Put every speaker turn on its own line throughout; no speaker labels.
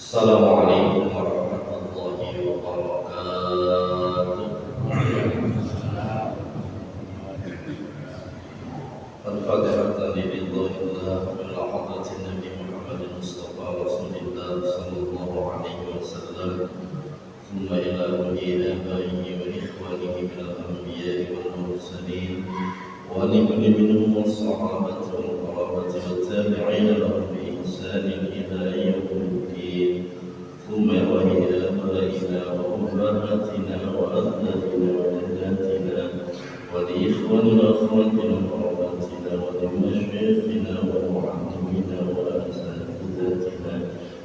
Assalamualaikum warahmatullahi wabarakatuh. Al-Fatihah lillahi ila hadratin Nabi Muhammad Mustafa Rasulillah sallallahu alaihi wasallam. Thumma ila ruhi abaihi wa ikhwanihi min al-anbiya'i wal mursalin wa li kulli minhum as-sahabati wal qarabati wat tabi'in lahum bi ihsanin ila yaumiddin. ثم وإلى آبائنا وأمهاتنا وأجدادنا وجداتنا ولإخواننا وأخواتنا وقراباتنا ولمشايخنا ومعلمينا وأساتذتنا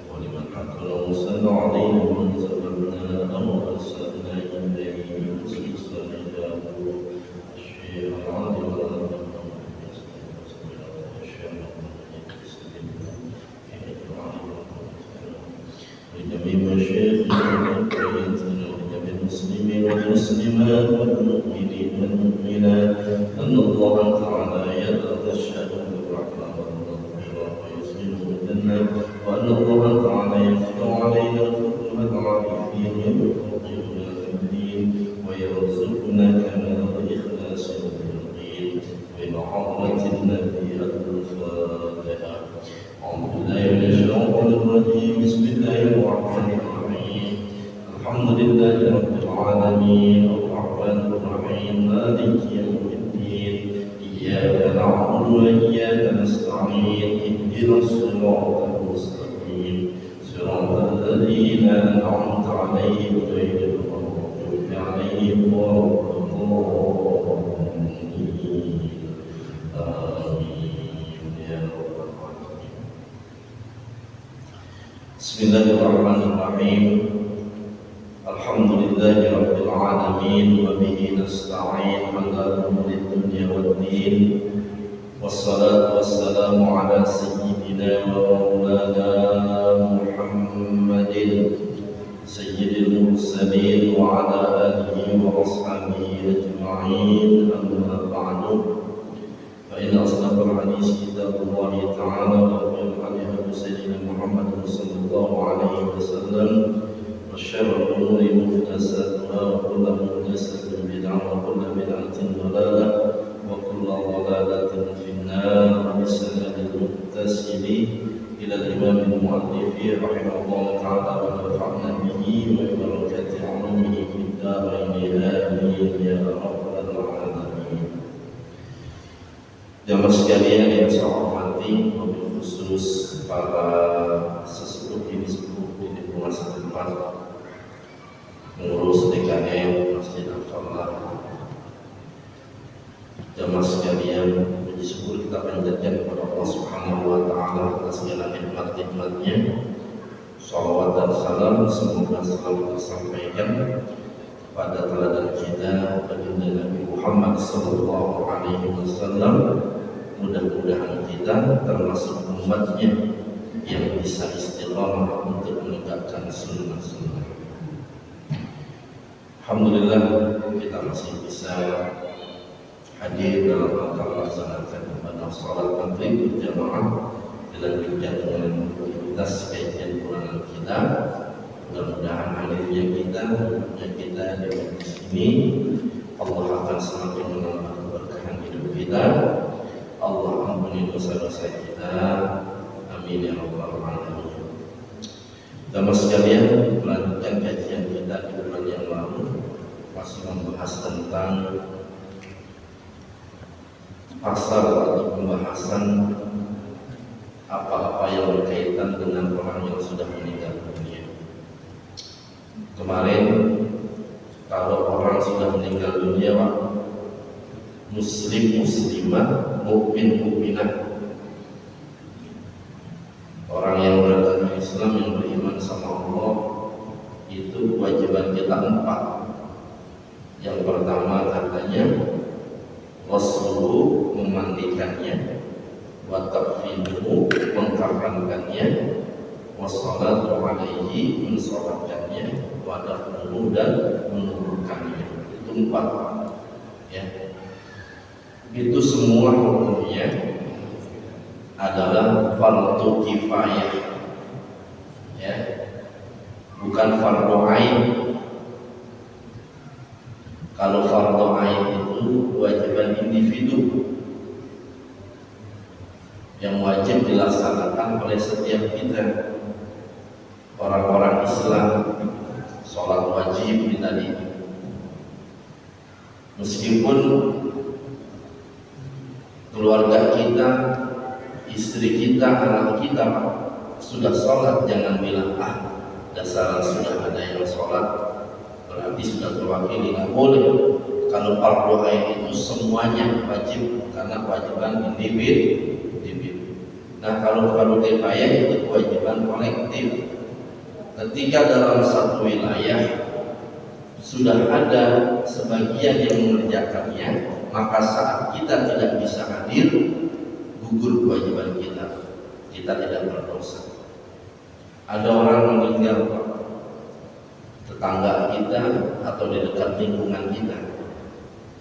ولمن حكم وسن علينا ومن سبقنا أو أرسلنا إليه خصوصا إلى الشيخ العالم لجميع مشايخنا وقيادتنا ولجميع المسلمين والمسلمات والمؤمنين والمؤمنات أن الله تعالى يتغشى بالرحمة والمغفرة ويسلم الجنة وأن الله تعالى يفتح علينا فتوح العارفين ويفقهنا في الدين ويرزقنا كمال الإخلاص واليقين وبحرمة النبي الفاتحة. أعوذ بالله من الشيطان الرجيم. بسم الله الرحمن الرحيم. الحمد لله رب العالمين الرحمن الرحيم مالك يوم الدين. إياك نعبد وإياك نستعين. اهدنا الصراط المستقيم صراط الذين أنعمت عليهم غير المغضوب عليهم ولا الضالين. Bismillahirrahmanirrahim. Alhamdulillahi rabbil alamin wa bihi nasta'in ala umuri dunya waddin. Wassalatu wassalamu ala sayyidina wa maulana Muhammadin sayyidil mursalin wa ala alihi wa ashabihi ajma'in. Amma ba'du. فإن أصدق الحديث كتاب الله تعالى وخير الهدي هدي سيدنا محمد صلى الله عليه وسلم وشر الأمور محدثاتها وكل محدثة بدعة وكل بدعة ضلالة وكل ضلالة في النار. بسند المتصل إلى الإمام المؤلف رحمه الله تعالى ونفعنا به وبركة علومه في الدارين آمين يا رب العالمين. Jamaah sekalian yang saya hormati, wabil khusus para sesepuh di lingkungan setempat, pengurus DKM Masjid Al-Falah. Jamaah sekalian, puji syukur kita panjatkan kepada Allah Subhanahu wa Ta'ala atas segala nikmat-nikmatnya. Shalawat dan salam semoga selalu tersampaikan pada teladan kita baginda Nabi Muhammad sallallahu alaihi wasallam. Mudah-mudahan kita termasuk umatnya yang bisa istiqamah untuk menegakkan sunnah-sunnah. Alhamdulillah kita masih bisa hadir dalam rangka melaksanakan ibadah salat maghrib berjamaah dilanjutkan dengan aktivitas kajian bulanan kita. Mudah-mudahan hadirnya kita di majelis ini Allah akan semakin menambah keberkahan hidup kita. Allah ampuni dosa-dosa kita. Amin ya rabbal alamin. Jamaah sekalian, melanjutkan kajian kita di bulan yang lalu masih membahas tentang pasal atau pembahasan apa-apa yang berkaitan dengan orang yang sudah meninggal dunia. Kemarin kalau orang sudah meninggal dunia, Pak, muslim muslimah, mukmin mukminah, orang yang beragama Islam yang beriman sama Allah, itu kewajiban kita 4. Yang pertama katanya wasluhu, memandikannya, wa takfinuhu, mengkafankannya, wassalatu alaihi, mensolatkannya, wa dafnuhu, dan menguburkannya. Itu 4, ya. Itu semua hukumnya adalah fardu kifayah, ya. bukan fardu ain. Kalau fardu ain itu kewajiban individu yang wajib dilaksanakan oleh setiap kita, orang-orang Islam. Sholat wajib tadi, meskipun keluarga kita, istri kita, anak kita sudah sholat, jangan bilang dasar sudah ada yang sholat berarti sudah terwakili. Nggak boleh. Kalau fardu ain itu semuanya wajib karena kewajiban individu. Nah, kalau fardu kifayah itu kewajiban kolektif. Ketika dalam satu wilayah sudah ada sebagian yang mengerjakannya, maka saat kita tidak bisa hadir, gugur kewajiban kita. Kita tidak berdosa. Ada orang meninggal, tetangga kita atau di dekat lingkungan kita,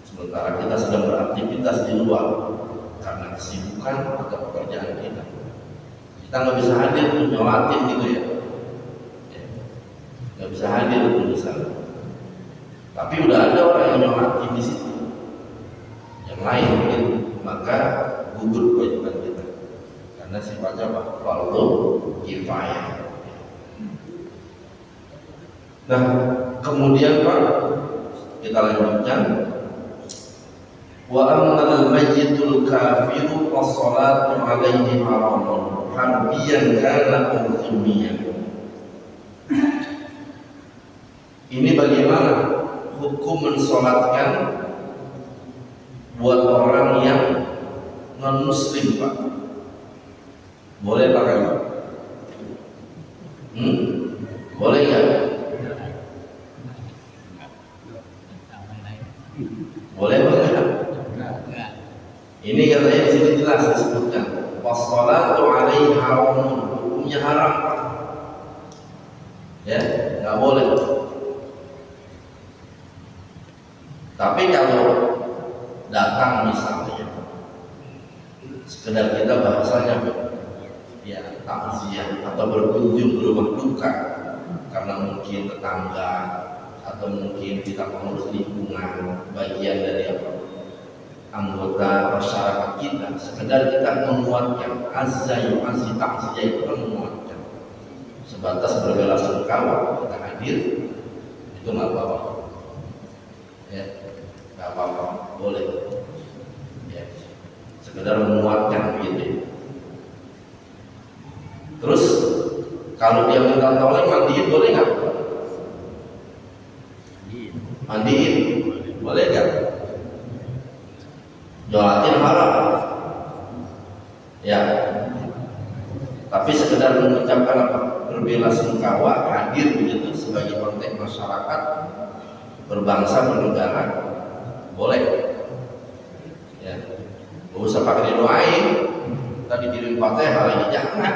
sementara kita sedang beraktivitas di luar karena kesibukan atau pekerjaan kita. Kita nggak bisa hadir untuk nyolatin gitu ya, nggak bisa hadir untuk di sana. Tapi udah ada orang yang nyolatin di situ, yang lain gitu, maka gugur kewajiban kita karena sifatnya fardu kifayah. Nah, kemudian Pak, kita lanjutkan. Wa ammal mayyitul kafiru was-salatu alaihi haramun harbiyan kana aw dhimmiyan. Ini bagaimana hukum mensolatkan buat orang yang non muslim, Pak? Boleh pakai Pak? Boleh nggak? Boleh banget. Ini katanya di sini jelas disebutkan was-salatu alaihi haramun, hukumnya haram. Ya, nggak boleh. Tapi kalau datang misalnya, sekedar kita bahasanya ya takziah atau berkunjung ke rumah duka karena mungkin tetangga atau mungkin kita pengurus lingkungan, bagian dari anggota masyarakat kita, sekedar kita menguatkan azza yu'azzi, takziah itu kan menguatkan, sebatas berbelasungkawa kita hadir, itu nggak apa-apa ya, nggak apa-apa, boleh ya, sekedar menguatkan begitu. Terus kalau dia minta tolong mandiin boleh nggak? Mandiin boleh nggak? Jolatin haram ya, tapi sekedar mengucapkan apa? Berbelasungkawa, hadir begitu sebagai konteks masyarakat berbangsa bernegara, boleh ya. Gak usah pakai didoain, tadi kirim Fatihah lagi, jangan.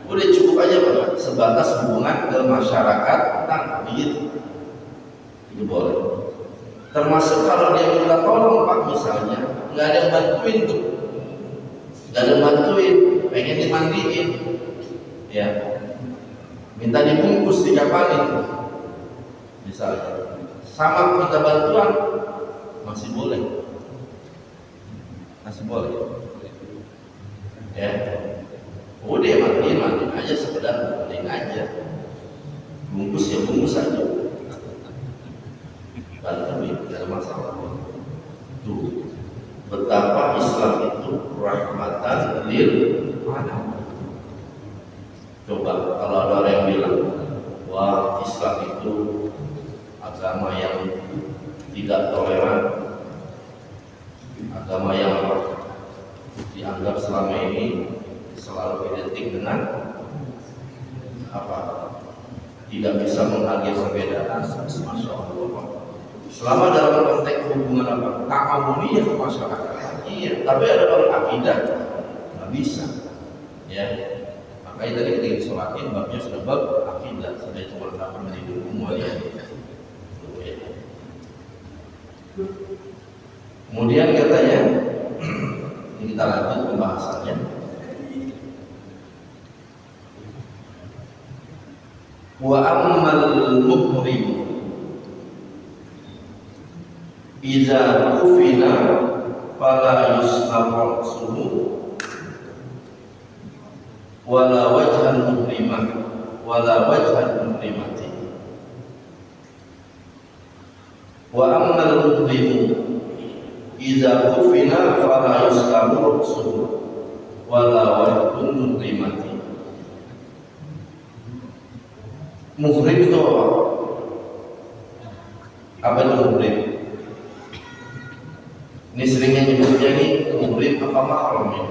Udah cukup aja Pak, sebatas hubungan ke masyarakat begitu, itu boleh. Termasuk kalau dia minta tolong Pak misalnya, nggak ada yang bantuin tuh, nggak ada yang bantuin, pengen dimandiin, ya, minta dibungkus, dikapanin, misalnya, sama minta bantuan, masih boleh, ya. Udah mandiin aja, sekedar mandiin aja, bungkus ya bungkus aja. Bantuin, tidak ada masalah. Tuh, betapa Islam itu rahmatan lil alamin. Coba kalau ada orang yang bilang, wah Islam itu agama yang tidak toleran, agama yang dianggap selama ini selalu identik dengan apa? Tidak bisa menghargai perbedaan. Masya Allah. Selama dalam konteks hubungan apa? Ta'awuniyah ke masyarakat. Iya, tapi ada dalam akidah nggak bisa. Ya, makanya tadi ketika sholatin babnya sudah bab akidah, sudah cuma dapat dari hubungan ya. Kemudian katanya, ini kita lanjut pembahasannya. Wa ammal muhrim idza kufina fala yusnafar sumu wala wajhan muhrimah wala wajhan muhrimati. Wa ammal muhrimu idza kufina fala yusnafar sumu wala wajhan muhrimati. Muhrim itu apa itu muhrim? Ini seringnya nyebutnya ini muhrim apa mahram ini?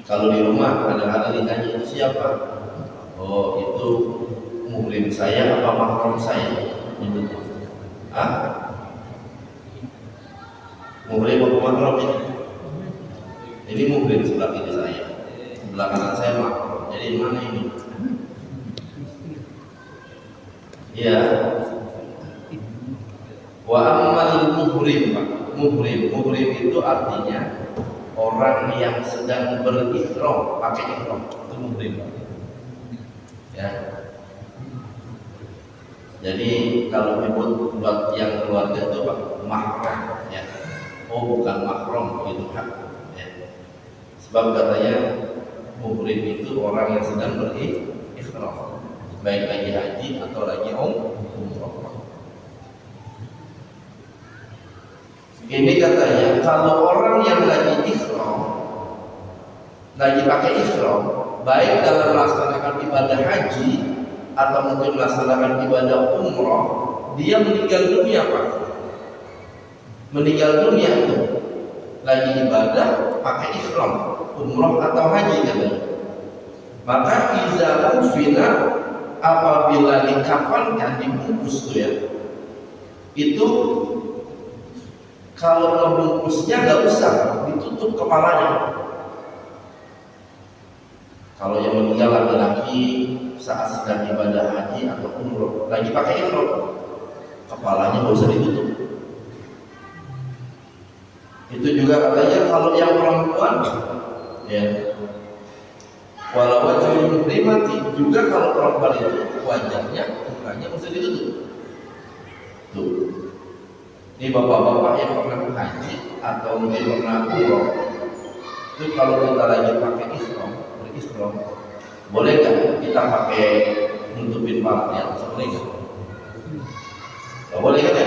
Kalau di rumah kadang-kadang ditanya itu siapa? Oh itu muhrim saya apa mahram saya? Nyebutnya. Muhrim apa mahram ini? Ini muhrim sebelah kiri saya, sebelah kanan saya mahram. Jadi mana ini? Ya. Wa ammal muhrim, muhrim itu artinya orang yang sedang berihram, pakai ihram, itu muhrim. Ya. Jadi kalau nyebut buat yang keluarga itu mahram, ya. Oh bukan mahram itu hak. Ya. Sebab katanya muhrim itu orang yang sedang berihram, baik lagi haji atau lagi umrah. Ini katanya kalau orang yang lagi ihram, lagi pakai ihram, baik dalam melaksanakan ibadah haji atau mungkin melaksanakan ibadah umrah, dia meninggal dunia Pak. Meninggal dunia itu lagi ibadah pakai ihram, umrah atau haji katanya. Maka iza kufina, apabila dikafankan, dibungkus tuh ya, itu kalau ngebungkusnya nggak usah ditutup kepalanya. Kalau yang meninggal laki-laki saat sedang ibadah haji atau umroh lagi pakai ihram, kepalanya nggak usah ditutup. Itu juga katanya kalau yang perempuan, ya, walau wajah muhrimati, juga kalau perempuan itu wajahnya, mukanya nggak usah ditutup. Tuh. Ini bapak-bapak yang pernah haji atau mungkin pernah umroh, itu kalau kita lagi pakai ihram, boleh nggak kita pakai nutupin palanya? Boleh nggak? Boleh kan ya?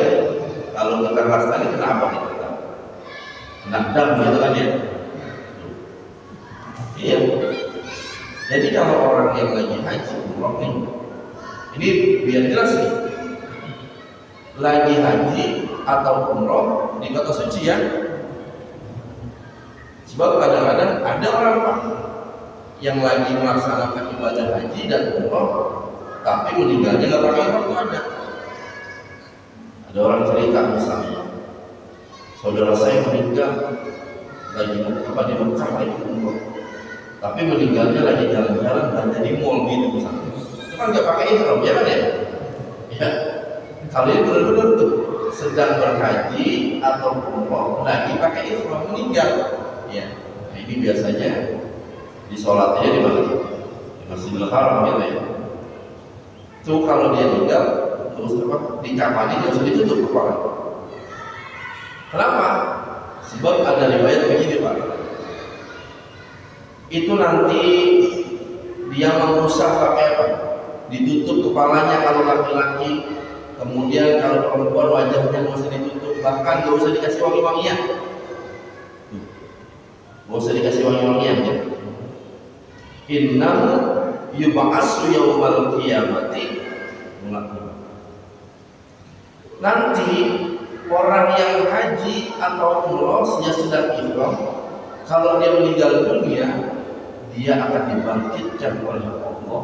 Kalau kita rasanya kenapa kita? Kena dam gitu kan ya? Iya. Jadi kalau orang yang lagi haji umroh ini biar jelas nih, lagi haji atau umroh di kota suci ya. Sebab kadang-kadang ada orang Pak yang lagi melaksanakan ibadah haji dan umroh tapi meninggalnya nggak pakai ihram tuh ada. Ada orang cerita misalnya, saudara saya meninggal lagi di Mekah lagi umroh, tapi meninggalnya lagi jalan-jalan dan jadi mall gitu misalnya. Itu kan nggak pakai ihram ya kan ya? Ya. Kalau ini benar-benar tuh sedang berhaji atau umroh lagi pakai ihram meninggal, ya. Nah, ini biasanya di sholatnya di mana? Di Masjidil Haram gitu ya. Itu kalau dia meninggal terus apa? Dikafani nggak usah ditutup kepala. Kenapa? Sebab ada riwayat begini Pak. Itu nanti dia mengusap pakai apa? Ditutup kepalanya kalau laki-laki. Kemudian kalau perempuan wajahnya nggak usah ditutup, bahkan nggak usah dikasih wangi-wangian, nggak usah dikasih wangi-wangian ya. Innahu yub'atsu yaumal qiyamati. Nanti orang yang haji atau umroh dia sedang ihram, kalau dia meninggal dunia, dia akan dibangkitkan oleh Allah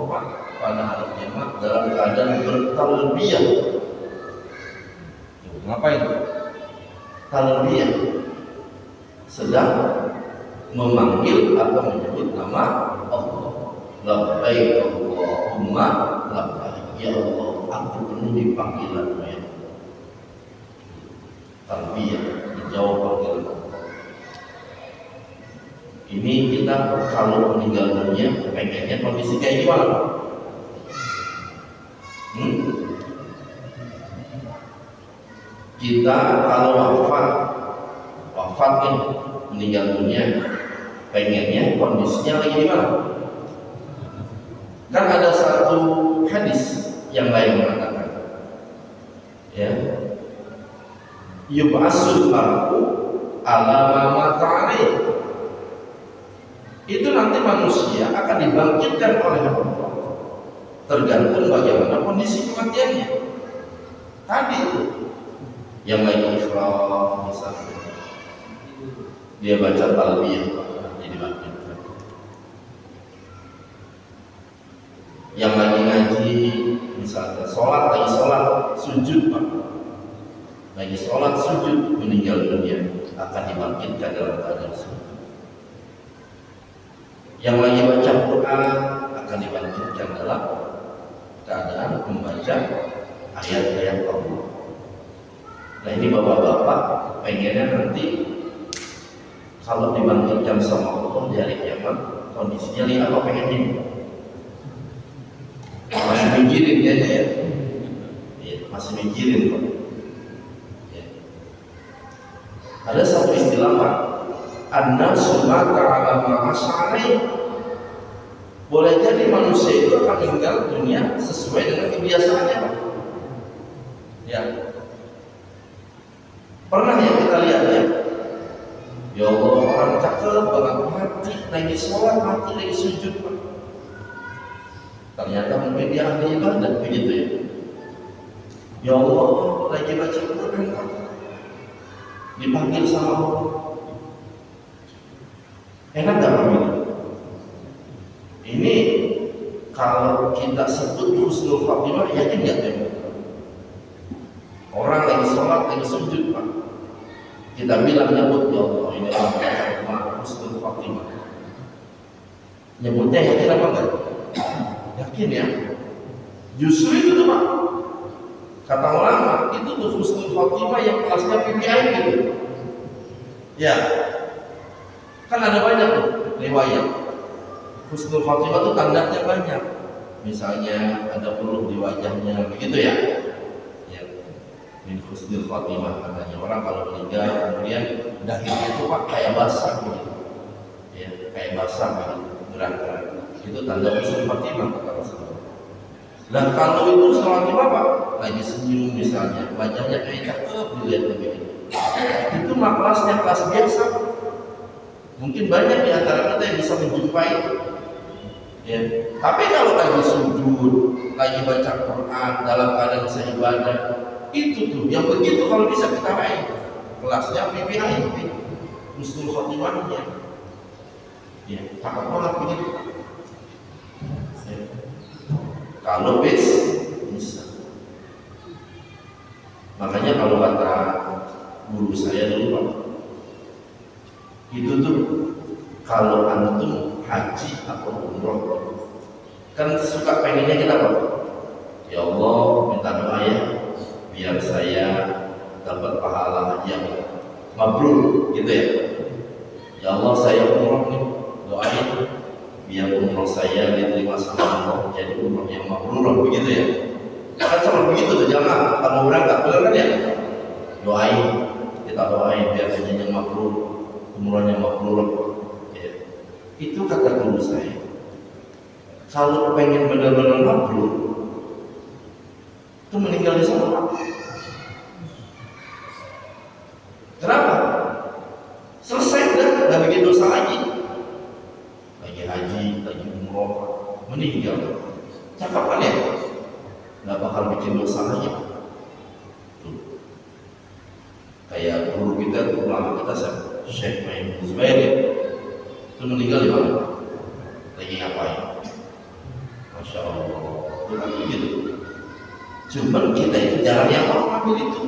pada hari kiamat dalam keadaan bertalbiyah. Ngapain? Talbiyah, sedang memanggil atau menyebut nama Allah. Labbaik Allahumma labbaik, ya Allah, aku penuhi panggilanmu ya. Talbiyah, dijawab panggilan Allah. Ini kita kalau meninggal dunia pengennya kondisi kayak gimana? Kita kalau wafat nih, meninggal dunia, pengennya kondisinya lagi gimana? Kan ada satu hadis yang lain mengatakan, ya, yub'asul mar'u ala ma mata alaih. Itu nanti manusia akan dibangkitkan oleh Allah, tergantung bagaimana kondisi kematiannya. Tadi itu yang lagi ikhram misalnya, dia baca talbiyah jadi dibangkitkan. Yang lagi ngaji misalnya, lagi sholat sujud Pak, lagi sholat sujud meninggal dunia, akan dibangkitkan dalam keadaan sujud. Yang lagi baca Quran akan dibangkitkan dalam keadaan membaca ayat-ayat Allah. Nah ini bapak-bapak pengennya nanti kalau dibangkitkan sama Allah di hari kiamat, kondisinya lihat apa pengen ini? Masih mikirin kayaknya ya? Ya, masih mikirin kok. Ya. Ada satu istilah Pak, an-nasu mata ala ma as'alai. Boleh jadi manusia itu akan meninggal dunia sesuai dengan kebiasaannya Pak. Ya. Pernah yang kita lihat ya, ya Allah orang cakep banget, mati lagi sholat, mati lagi sujud Pak. Ternyata mungkin dia ahli ibadah begitu ya. Ya Allah lagi baca Quran Pak, dipanggil sama Allah. Enak gak Pak? Ini kalau kita sebut husnul khatimah, yakin gak teman? Orang lagi sholat, lagi sujud Pak, kita bilang nyebut ya Allah ini adalah husnul khatimah. Nyebutnya yakin apa enggak? Yakin ya. Justru itu tuh Pak, kata ulama itu tuh husnul khatimah yang kelasnya PPI gitu. Ya, kan ada banyak tuh riwayat husnul khatimah tuh tandanya banyak. Misalnya ada peluk di wajahnya, begitu ya. Min husnul khatimah katanya, orang kalau meninggal kemudian dahinya itu Pak kayak basah gitu. Ya, kayak basah gitu, gerak-gerak. Itu tanda husnul khatimah kata Rasulullah. Dan kalau itu husnul khatimah Pak, lagi senyum misalnya, wajahnya kayak cakep dilihat begitu. Itu mah kelasnya kelas biasa. Mungkin banyak di antara kita yang bisa menjumpai itu. Ya. Tapi kalau lagi sujud, lagi baca Quran dalam keadaan seibadah, itu tuh yang begitu kalau bisa kita raih kelasnya PPI husnul khatimahnya. Ya, cakep banget begitu. Ya. Kalau bisa. Makanya kalau kata guru saya dulu Pak, itu tuh kalau antum haji atau umroh kan suka pengennya kita Pak, ya Allah minta doa ya biar saya dapat pahala haji yang mabrur gitu ya. Ya Allah saya umroh nih, doain biar umroh saya diterima sama Allah jadi umroh yang mabrur begitu ya. Kan sama begitu tuh jamaah kalau berangkat benar kan ya. Doain, kita doain biar hajinya mabrur, umrohnya mabrur. Ya. Itu kata guru saya. Kalau pengen benar-benar mabrur, itu meninggal di sana. Kenapa? Selesai udah, nggak bikin dosa lagi. Lagi haji, lagi umroh, meninggal. Cakep kan ya? Nggak bakal bikin dosa lagi. Kayak guru kita, ulama kita, Syekh Maimun Zubair, itu meninggal di mana? Lagi ngapain? Masya Allah, bukan begitu. Cuma kita itu jarang yang mau ambil itu.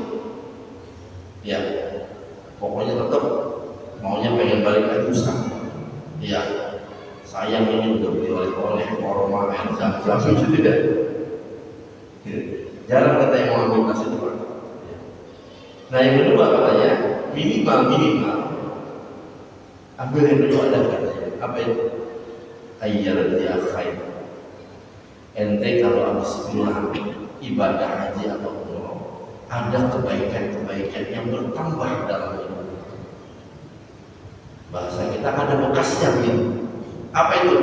Ya, pokoknya tetap maunya pengen balik ke Ustaz. Ya, sayang ini udah beli oleh korma zam-zam itu tidak. Jarang kita yang mau ambil tas itu. Nah yang kedua katanya minimal Ambil yang kedua ada katanya. Apa itu? Ayyar dia khair. Ente kalau habis pulang ibadah haji atau umroh, ada kebaikan-kebaikan yang bertambah dalam hidup. Bahasa kita ada bekasnya gitu. Apa itu?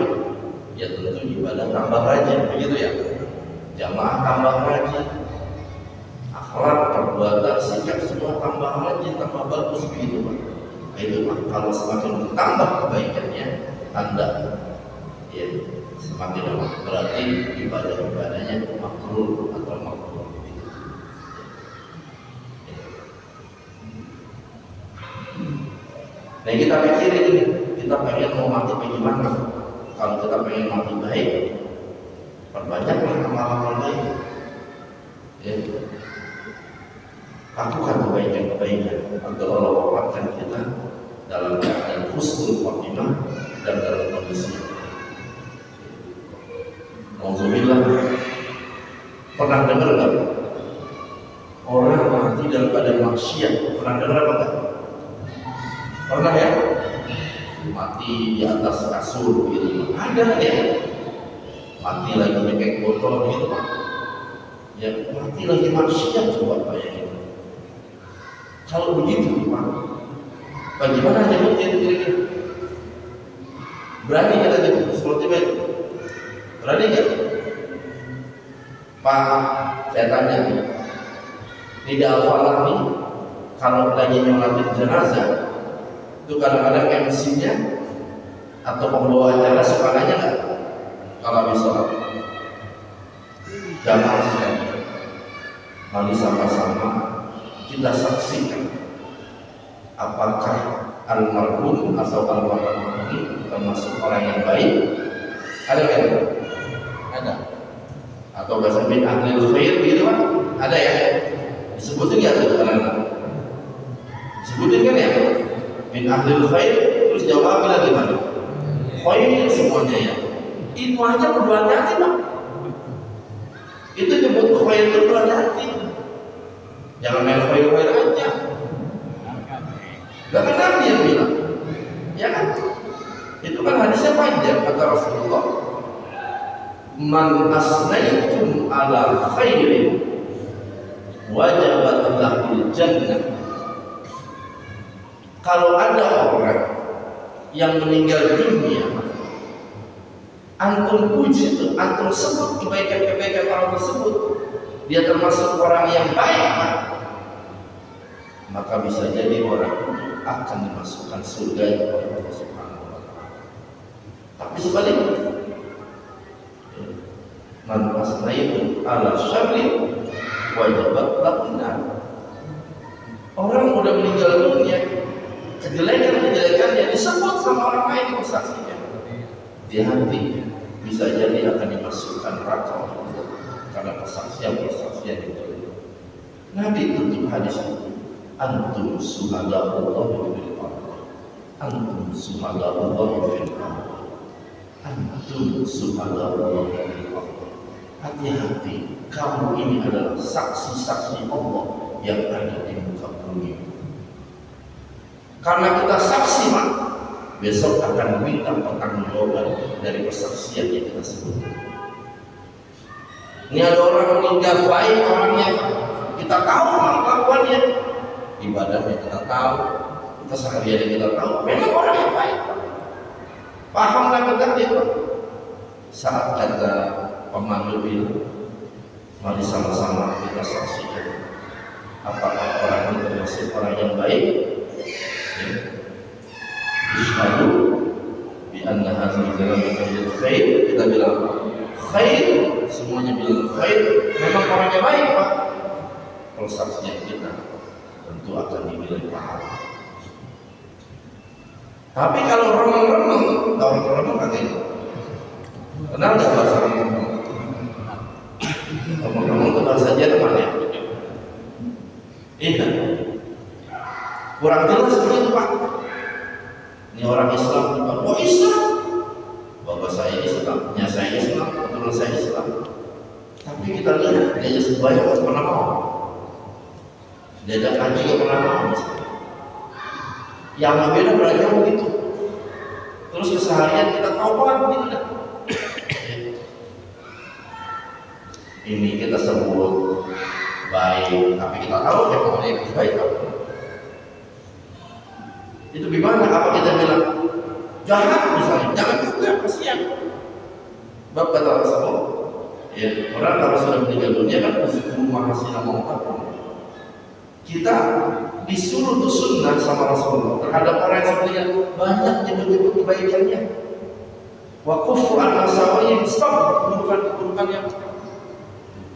Ya tentu ibadah tambah rajin, begitu ya. Jamaah tambah rajin, akhlak, perbuatan, sikap semua tambah rajin, tambah bagus begitu Pak. Itu Pak. Kalau semakin bertambah kebaikannya, Anda ya semakin lama berarti ibadah-ibadahnya makruh atau makruh. Nah kita pikirin ini, kita pengen mau mati bagaimana? Kalau kita pengen mati baik, perbanyaklah amal-amal baik. Ya. Lakukan kebaikan-kebaikan agar Allah wafatkan kita dalam keadaan husnul khotimah dan dalam kondisi. Alhamdulillah. Pernah dengar nggak? Orang mati dalam keadaan maksiat. Pernah dengar apa enggak? Pernah ya? Mati di atas kasur gitu. Ada ya? Mati lagi pakai botol gitu Pak. Ya mati lagi maksiat coba bayangin. Kalau begitu Pak, bagaimana nyebutnya itu kira-kira? Berani kita nyebut seperti itu? Berani nggak? Pak, saya tanya nih, di Al-Falah nih, kalau lagi nyolatin jenazah, itu kadang-kadang MC-nya atau pembawa acara suka nanya nggak? Kalau habis sholat, jamaah sekalian, mari sama-sama kita saksikan apakah almarhum atau almarhum ini termasuk orang yang baik. Ada kan? Ada. Atau bahasa min ahlil khair gitu kan? Ada ya? Disebutin ya tuh anak-anak? Disebutin kan ya? Min ahlil khair, terus jawab lagi gimana? Khair semuanya ya. Itu aja perlu hati-hati Pak. Itu nyebut khair itu perlu hati-hati. Jangan main khair-khair aja. Gak kan Nabi yang bilang, ya kan? Itu kan hadisnya panjang kata Rasulullah. Man asnaitum ala khairin wajabat lahul jannah. Kalau ada orang yang meninggal dunia, antum puji itu, antum sebut kebaikan-kebaikan orang tersebut, dia termasuk orang yang baik, maka bisa jadi orang itu akan dimasukkan surga oleh Allah Subhanahu wa Ta'ala. Tapi sebaliknya, man asnaitu ala syarri wajabat lahunnar. Orang udah meninggal dunia, kejelekan-kejelekan yang disebut sama orang lain bersaksinya, hati-hati, bisa jadi akan dimasukkan neraka karena persaksian itu. Nabi tutup hadis itu, antum suhadaullah fil ardh, antum suhadaullah fil ardh, antum suhadaullah fil ardh. Hati-hati, kamu ini adalah saksi-saksi Allah yang ada di muka bumi. Karena kita saksi Mak, besok akan minta pertanggungjawaban dari persaksian yang kita sebut. Ini ada orang meninggal baik orangnya, kita tahu kelakuannya, ibadahnya kita tahu, kesehariannya kita tahu, memang orang yang baik. Pahamlah kita itu. Saat kata pemandu bilang, mari sama-sama kita saksikan apakah orang itu termasuk orang yang baik. Ishadu bi anna hadhihi kalimatu khair, kita bilang khair, semuanya bilang khair, memang orangnya baik Pak. Persaksian kita tentu akan dinilai pahala. Tapi kalau remeng-remeng, tahu remeng kan ini? Kenal nggak bahasa remeng-remeng? Remeng-remeng itu bahasa Jerman ya? Iya. Kurang jelas begitu Pak. Ini orang Islam, oh Islam, bapak saya Islam, nya saya Islam, keturunan saya Islam. Tapi kita lihat dia sebanyak nggak pernah mau, dia datang juga pernah mau. Yang berbeda beragam begitu. terus keseharian kita taubat gitu dah. Ini kita sebut baik, tapi kita tahu ya pokoknya itu baik apa? Itu gimana? Apa kita bilang jahat misalnya? Jangan juga, kasihan. Bab kata Rasulullah, ya orang kalau sudah meninggal dunia kan rumah hasil maut. Kita disuruh tuh sunnah sama Rasulullah terhadap orang yang seperti itu banyak nyebut-nyebut kebaikannya. Wa kufu an masawi, stop keburukan yang.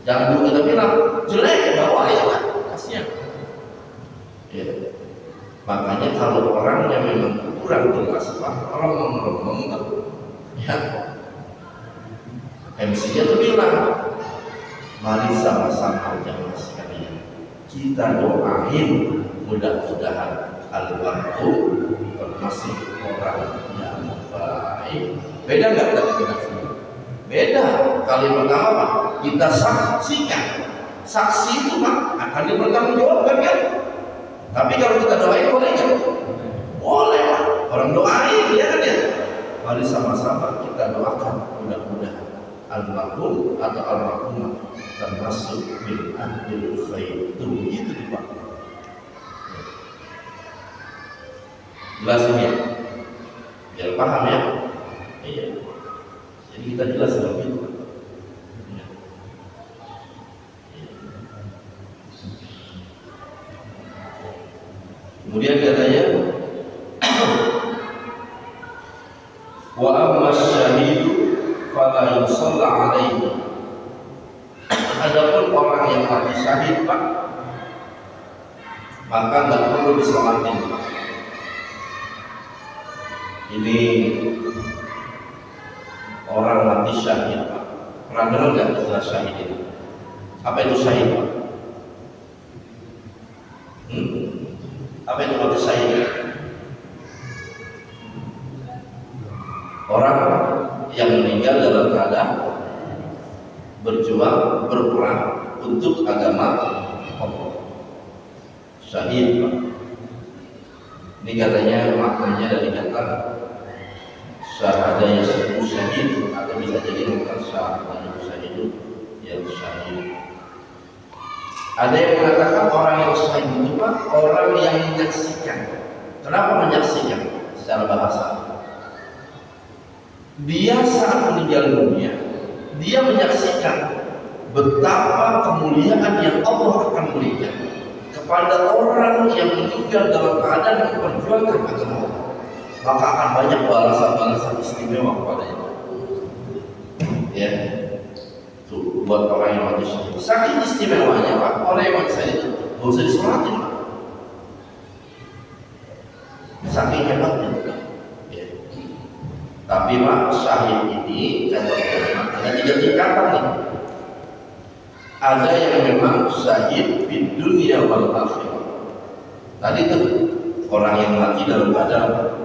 Jangan dulu kita bilang jelek, bawa ya kan, kasihan. Ya. Makanya kalau orang yang memang kurang jelas, orang ngomong ya MC-nya tuh bilang, mari sama-sama jamaah sekalian kita doain mudah-mudahan almarhum termasuk orang yang baik. Beda nggak tadi kita? Beda. Kali pertama Pak, kita saksikan. Saksi itu Pak akan dipertanggungjawabkan kan? Tapi kalau kita doain boleh nggak? Boleh Pak. Orang doain ya kan ya. Mari sama-sama kita doakan mudah-mudahan almarhum atau almarhumah termasuk bil ahlil khair. Itu begitu tuh Pak. Jelas ini ya? Biar paham ya? Iya. Jadi kita jelas seperti itu. Kemudian katanya wa amma syahidu fala yusalla alaihi. Adapun orang yang mati syahid Pak, maka nggak perlu disolatin. Ini orang mati syahid Pak. Pernah dengar nggak istilah syahid ini? Apa itu syahid Pak? Apa itu mati syahid? Orang yang meninggal dalam keadaan berjuang, berperang untuk agama Allah. Syahid Pak. Ini katanya maknanya dari kata syahada yasmu syahid, atau bisa jadi bukan syahada syahid yang syahid. Ada yang mengatakan orang yang syahid itu Pak, orang yang menyaksikan. Kenapa menyaksikan? Secara bahasa, dia saat meninggal dunia, dia menyaksikan betapa kemuliaan yang Allah akan berikan kepada orang yang meninggal dalam keadaan memperjuangkan agama Allah. Maka akan banyak balasan-balasan istimewa kepadanya. Ya, tuh buat orang yang mati syahid. Saking istimewanya Pak, orang yang mati syahid itu nggak usah disolatin Pak. Saking hebatnya. Ya. Tapi Pak, syahid ini kata ulama ada 3 tingkatan nih. Ada yang memang syahid di dunia wal akhirah. Tadi tuh orang yang mati dalam keadaan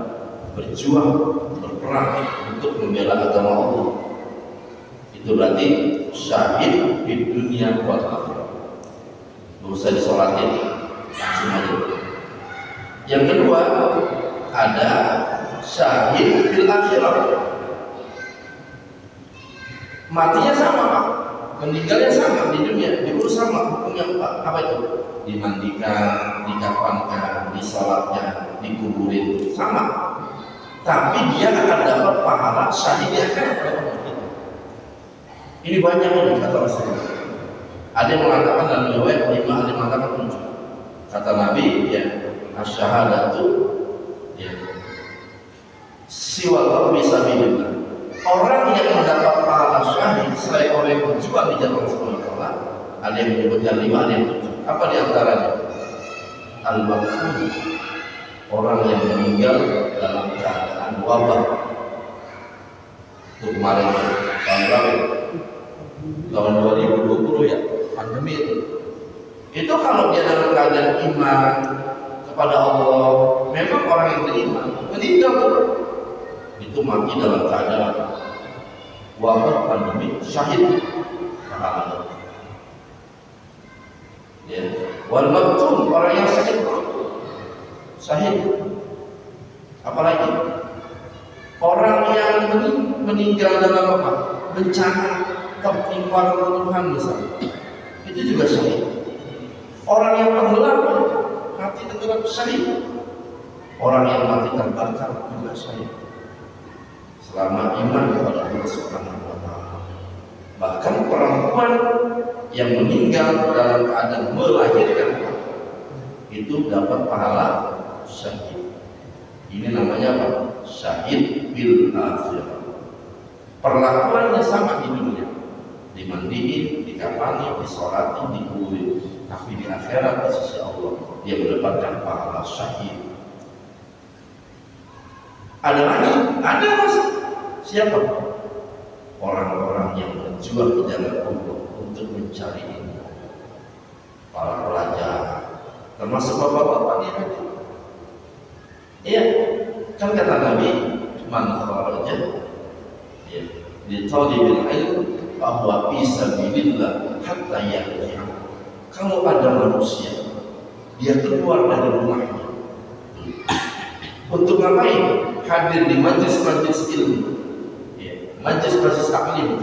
berjuang, berperang untuk membela agama Allah. Itu berarti syahid di dunia wal akhirah. Nggak usah disolatin, langsung aja. Yang kedua, ada syahid bil akhirah. Matinya sama Pak, meninggalnya sama di dunia, diurus sama hukumnya apa itu? Dimandikan, dikafankan, disalatnya, dikuburin, sama. Tapi dia akan dapat pahala syahid di akhirat. Ini banyak nih kata Rasulullah. Ada yang mengatakan dalam riwayat 5, ada yang mengatakan 7. Kata Nabi, ya, asyhadatu ya siwal fisabilillah. Orang yang mendapat pahala syahid selain orang yang berjuang di jalan Allah, ada yang menyebutkan 5, ada yang 7. Apa di antaranya? Al-Maqtul, orang yang meninggal dalam keadaan wabah. Itu kemarin tahun berapa? Tahun 2020 ya, pandemi itu. Itu kalau dia dalam keadaan iman kepada Allah, memang orang yang beriman meninggal tuh, itu mati dalam keadaan wabah pandemi syahid pahala. Ya, wal maktum, orang yang sakit syahid. Apalagi Orang yang meninggal dalam apa? Bencana, tertimpa runtuhan misalnya, itu juga syahid. Orang yang tenggelam, mati tenggelam, syahid. Orang yang mati terbakar juga syahid. Selama iman kepada Allah Subhanahu wa Ta'ala. Bahkan perempuan yang meninggal dalam keadaan melahirkan itu dapat pahala syahid. Ini namanya apa? Syahid bil akhirah. Perlakuannya sama di dunia, dimandiin, dikafani, disolati, dikubur. Tapi di akhirat di sisi Allah dia mendapatkan pahala syahid. Ada lagi, ada mas. Siapa? Orang-orang yang berjuang di jalan Allah untuk mencari ilmu. Para pelajar, termasuk bapak-bapak dia tadi. Iya, kan kata Nabi, man kharaja ya, li talibil ilm bahwa fi sabilillah hatta yarji'a. Kalau ada manusia dia keluar dari rumahnya untuk ngapain? Hadir di majlis-majlis ilmu, ya, majlis-majlis taklim,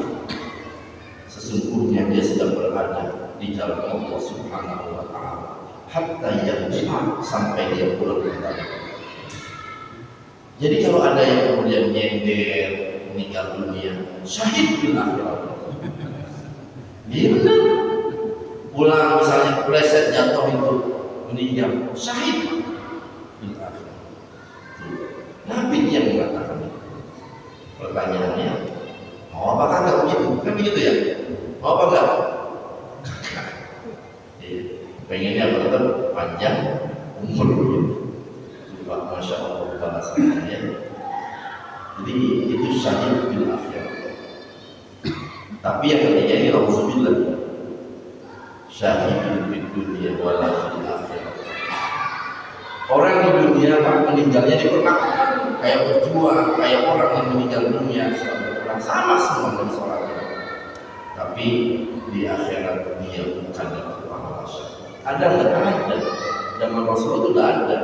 sesungguhnya dia sedang berada di jalan Allah Subhanahu wa Ta'ala hatta yarji'a, sampai dia pulang kembali. Jadi kalau ada yang kemudian nyender meninggal dunia, syahid bil akhirah. Iya benar. Pulang misalnya kepleset jatuh itu meninggal, syahid bil akhirah. Nabi yang mengatakan. Pertanyaannya, mau apa kagak begitu? Kan begitu ya? Mau apa enggak? Kagak. Pengennya betul panjang umur begitu. Coba masya Allah balasannya. Jadi itu syahid bil akhirah. Tapi yang ketiga ini auzubillah, syahid bil dunia wala fil akhirah. Orang di dunia meninggalnya diperlakukan kayak berjuang, kayak orang yang meninggal dunia sama semua dari sholatnya. Tapi di akhirat dia bukan dapat pahala syahid. Ada nggak? Ada. Zaman Rasulullah itu tidak ada.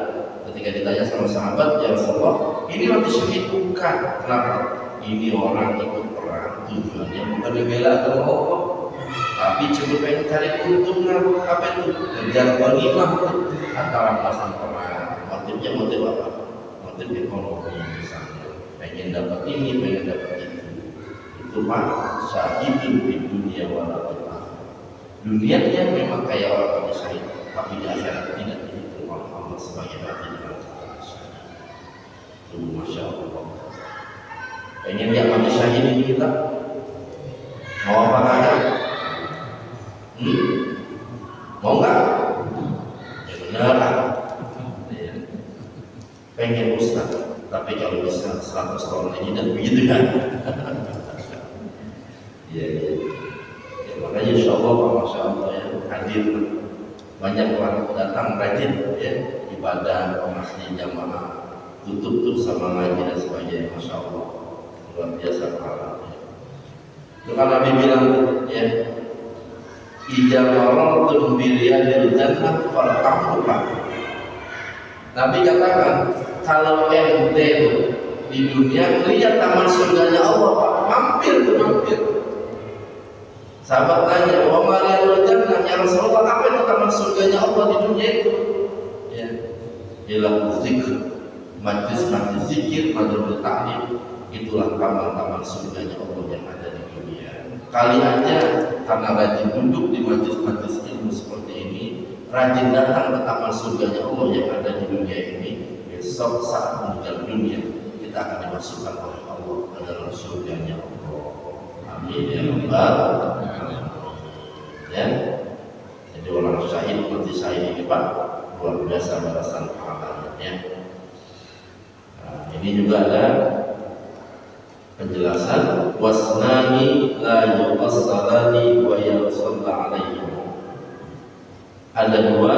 Ketika ditanya sama sahabat, ya Rasulullah, ini mati syahid bukan? Kenapa? Ini orang ikut perang, tujuannya bukan membela agama Allah, tapi cuma pengen cari keuntungan. Apa itu? Kejar ghanimah antara pasangan perang. Motifnya motif apa? Motif ekonomi misalnya. Pengen dapat ini, pengen dapat itu. Itu mah syahidun di dunia wala fil akhirah. Dunianya memang kayak orang mati syahid, tapi di akhirat tidak dihitung oleh Allah sebagai mati dengan cara syahid. Itu masya Allah. Pengen lihat mati syahid ini kita? Mau apa kagak? Mau nggak? Ya benar. Pengen ustaz, tapi kalau bisa 100 tahun lagi dan begitu kan? Ya, makanya insya Allah, masya Allah ya, hadir banyak orang datang rajin ya, ibadah masjid jamaah, tutup sama ngaji dan sebagainya, masya Allah luar biasa pahalanya. Itu kan Nabi bilang ya, idza marartum bi riyadil jannah fartahuha. Nabi katakan, kalau ente di dunia lihat taman surganya Allah, Pak, mampir tuh mampir. Sahabat tanya, wa ma riyadul jannah ya Rasulullah, apa itu taman surganya Allah di dunia itu? Ya, ialah zikr, majlis-majlis zikir, majlis taklim, itulah taman-taman surganya Allah yang ada di dunia. Kali aja karena rajin duduk di majlis-majlis ilmu seperti ini, rajin datang ke taman surganya Allah yang ada di dunia ini, besok saat meninggal dunia kita akan dimasukkan oleh Allah ke dalam surganya Allah. Amin ya rabbal alamin. Ya, jadi orang syahid mati syahid ini Pak, luar biasa balasan pahalanya ya. Nah, ini juga ada penjelasan wasnani la yuqassalani wa yusalla alaihi. Ada dua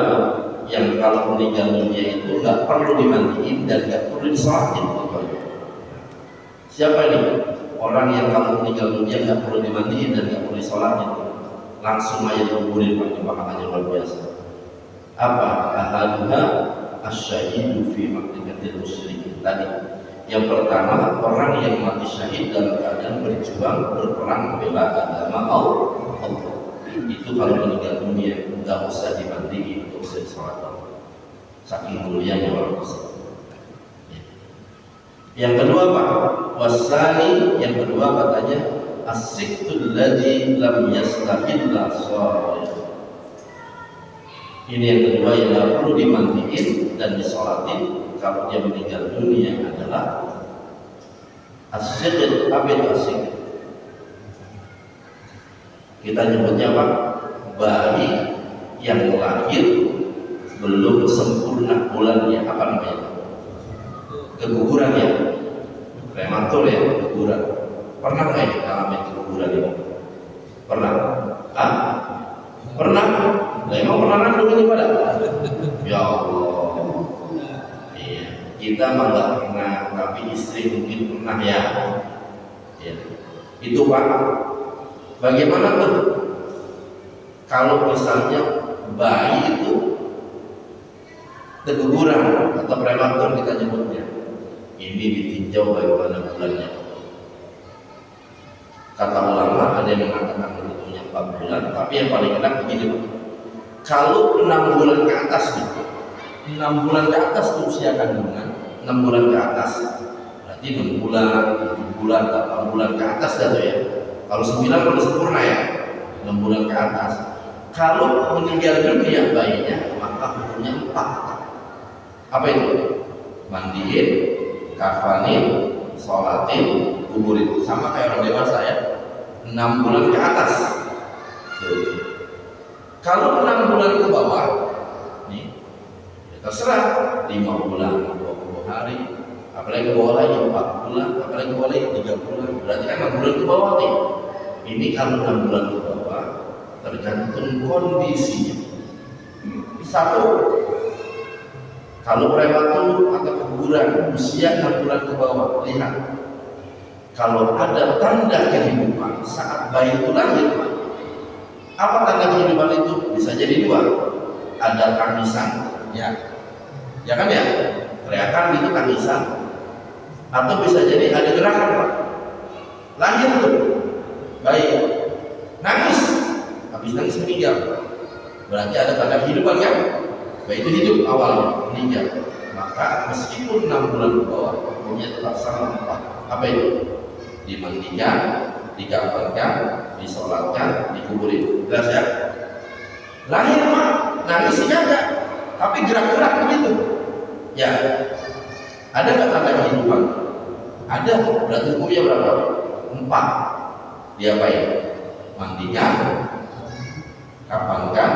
yang kalau meninggal dunia itu nggak perlu dimandiin dan nggak perlu disolatin. Siapa ini? Orang yang kalau meninggal dunia nggak perlu dimandiin dan nggak perlu disolatin, langsung aja dikuburin, pakai pahalanya luar biasa. Apa? Ahaduha asyahidu fi maqtikatil musyrikin. Tadi Yang pertama, orang yang mati syahid dalam keadaan berjuang berperang membela agama Allah. Itu kalau meninggal dunia nggak usah dimandiin, nggak usah disolatkan. Saking mulianya orang tersebut. Yang kedua Pak, wasani, yang kedua katanya as-siktul ladzi lam yastahilla shalah. Ini yang kedua yang tidak perlu dimandiin dan disolatin kalau dia meninggal dunia adalah as-siktul. Apa itu as-siktul? Kita nyebutnya Pak, bayi yang lahir belum sempurna bulannya, apa namanya? Keguguran ya, prematur ya, keguguran. Pernah nggak ya ngalamin keguguran ini? Pernah? Ah? Pernah? Emang pernah kan dulu ini pada? Ya Allah. Iya. Kita mah nggak pernah, tapi istri mungkin pernah ya. Ya. Itu Pak. Bagaimana tuh? Kalau misalnya bayi itu keguguran atau prematur kita nyebutnya, ini ditinjau bagaimana bulannya. Kata ulama ada yang mengatakan bentuknya 4 bulan, tapi yang paling enak begini Pak. Kalau 6 bulan ke atas gitu, 6 bulan ke atas tuh usia kandungan, 6 bulan ke atas, berarti 6 bulan, 7 bulan, 8 bulan ke atas dah tuh ya. Kalau 9 udah sempurna ya, 6 bulan ke atas. Kalau meninggal dunia bayinya, maka hukumnya 4. Apa itu? Mandiin, kafanin, sholatin, kuburin. Sama kayak orang dewasa ya, 6 bulan ke atas. Kalau 6 bulan ke bawah, nih, ya terserah 5 bulan, 20 hari, apalagi ke bawah lagi 4 bulan, apalagi ke bawah lagi 3 bulan. Berarti kan 6 bulan ke bawah nih. Ini kalau 6 bulan ke bawah, tergantung kondisinya. Satu, kalau prematur atau keguguran usia 6 bulan ke bawah, lihat. Kalau ada tanda kehidupan saat bayi itu lahir, apa tanda kehidupan itu? Bisa jadi 2. Ada tangisan, ya kan ya, teriakan itu tangisan. Atau bisa jadi ada gerakan Pak. Lahir tuh bayi nangis, habis nangis meninggal. Berarti ada tanda kehidupan kan? Bayi itu hidup awalnya, meninggal. Maka meskipun 6 bulan ke bawah, hukumnya tetap sama 4. Apa itu? Dimandikan, dikafankan, disolatkan, dikuburin. Jelas ya? Lahir Pak, nangisnya enggak, tapi gerak-gerak begitu. Ya, ada nggak tanda kehidupan? Ada. Berarti hukumnya berapa? 4. Diapain? Mandikan, kafankan,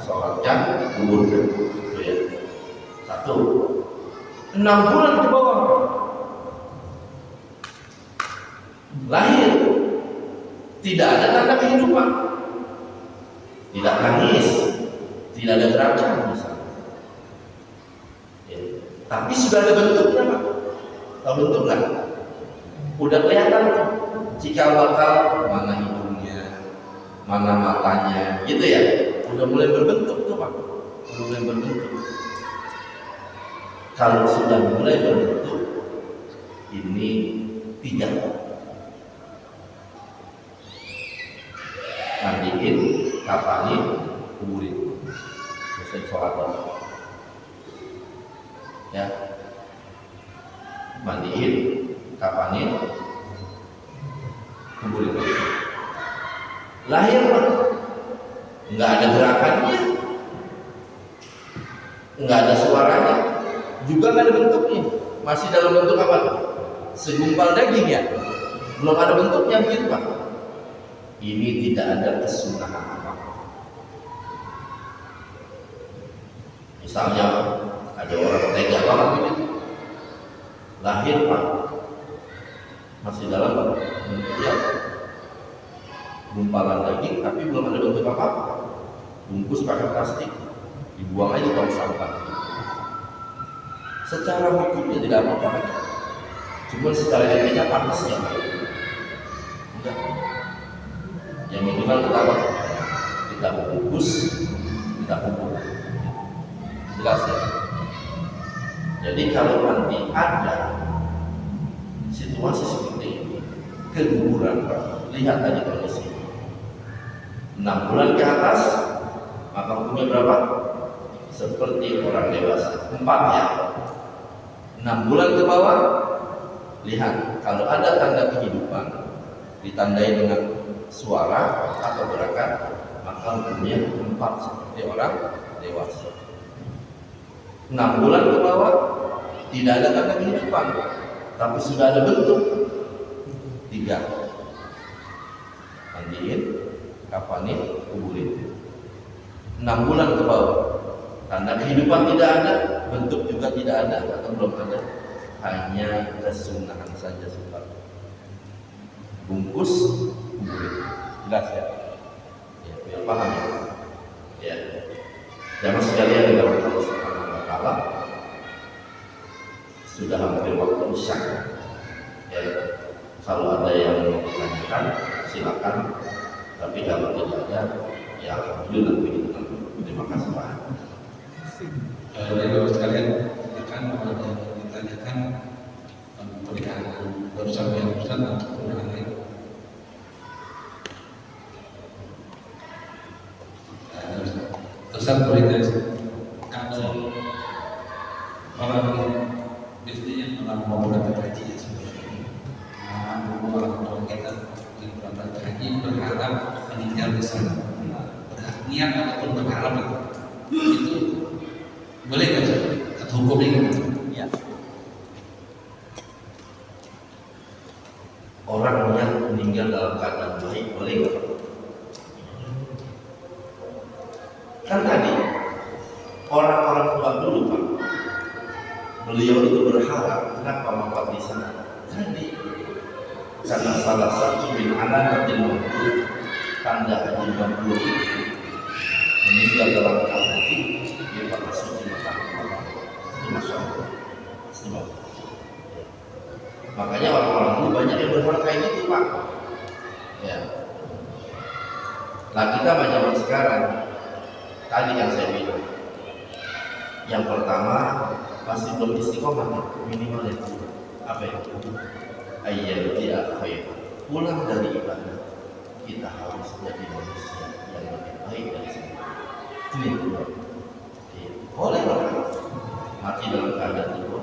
sholatkan, kuburkan. Itu ya. 1. 6 bulan ke bawah lahir, tidak ada tanda kehidupan, tidak nangis, tidak ada gerakan misalnya. Ya. Tapi sudah ada bentuknya Pak. Tahu bentuk nggak? Udah kelihatan kok. Cikal bakal mana hidungnya, mana matanya, gitu ya. Udah mulai berbentuk tuh Pak. Udah mulai berbentuk. Kalau sudah mulai berbentuk, ini 3. Mandiin, kafanin, kuburin. Selesai sholat. Ya. Mandiin, kafanin, kuburin. Lahir Pak, nggak ada gerakannya, nggak ada suaranya, juga nggak ada bentuknya. Masih dalam bentuk apa? Segumpal daging ya, belum ada bentuknya begitu Pak. Ini tidak ada kesunahan apa. Misalnya ada orang tega banget begitu, lahir Pak, masih dalam bentuknya gumpalan daging, tapi belum ada bentuk apa-apa. Bungkus pakai plastik, dibuang aja tong sampah. Secara hukumnya tidak apa-apa, cuma secara etika pantas ya Pak. Enggak. Yang minimal kita bungkus, kita pupuk. Jelas ya. Jadi kalau nanti ada situasi seperti ini, keguguran Pak. Lihat tadi kondisi 6 bulan ke atas, maka hukumnya berapa? Seperti orang dewasa. 4 ya. 6 bulan ke bawah, lihat kalau ada tanda kehidupan ditandai dengan suara atau gerakan, maka hukumnya 4 seperti orang dewasa. 6 bulan ke bawah tidak ada tanda kehidupan, tapi sudah ada bentuk, 3. Mandiin, kafanin, kuburin. 6 bulan ke bawah, tanda kehidupan tidak ada, bentuk juga tidak ada atau belum ada, hanya kesunahan saja sudah. Bungkus, kuburin. Jelas ya? Ya, biar paham ya. Ya. Jangan sekalian dalam Allah Subhanahu wa Ta'ala. Sudah hampir waktu isya. Ya. Kalau ada yang mau ditanyakan, silakan. Tapi kalau tidak ada, ya alhamdulillah begitu. Terima kasih Pak.
Dari Bapak sekalian, silakan kalau ada yang ditanyakan pernikahan barusan yang Ustaz atau pernikahan lain. Ustaz boleh kalau orang biasanya orang mau berangkat haji ya sebenarnya orang tua kita yang berangkat haji berharap meninggal di sana, niat ataupun berharap itu boleh nggak sih? Atau hukumnya gimana?
Ya. Orang yang meninggal dalam keadaan baik boleh nggak? Kan tadi orang-orang tua dulu Pak, beliau itu berharap kenapa wafat di sana? Tadi karena salah satu bin alamatil maut, tanda haji mabrur itu meninggal dalam keadaan haji di Mekah suci Mekah. Itu masya Allah. Sebab makanya orang-orang dulu banyak yang berharap kayak gitu Pak. Ya. Lah kita zaman sekarang, tadi yang saya bilang, yang pertama masih belum istiqomah, minimal itu apa itu? Ayyal dia khair. Pulang dari ibadah, kita harus jadi manusia yang lebih baik dari sini. Ini dua. Boleh orang mati dalam keadaan itu,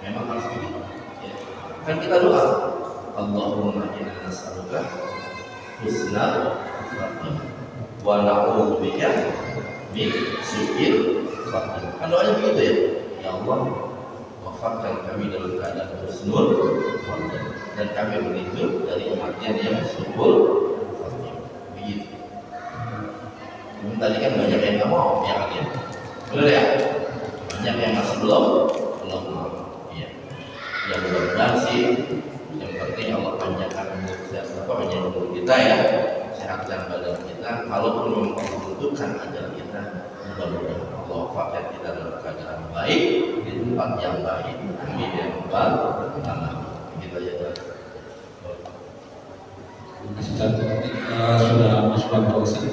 memang harus begitu. Ya. Kan kita doa, Allahumma inna nas'aluka husnal khatimah wa na'udzubika min su'il khatimah. Kan doanya begitu ya. Ya Allah, wafatkan kami dalam keadaan husnul khatimah dan kami berlindung dari kematian yang su'ul khatimah. Begitu. Tadi kan banyak yang nggak mau, ya kan ya? Benar ya? Banyak yang masih belum mau. Iya. Yang mudah-mudahan sih, yang penting Allah panjangkan umur kita ya, sehatkan badan kita. Kalaupun memang Allah tentukan ajal kita, mudah-mudahan Allah wafatkan kita dalam keadaan baik di tempat yang baik. Amin ya rabbal alamin. Kita aja.
Sudah masuk waktu Ustaz.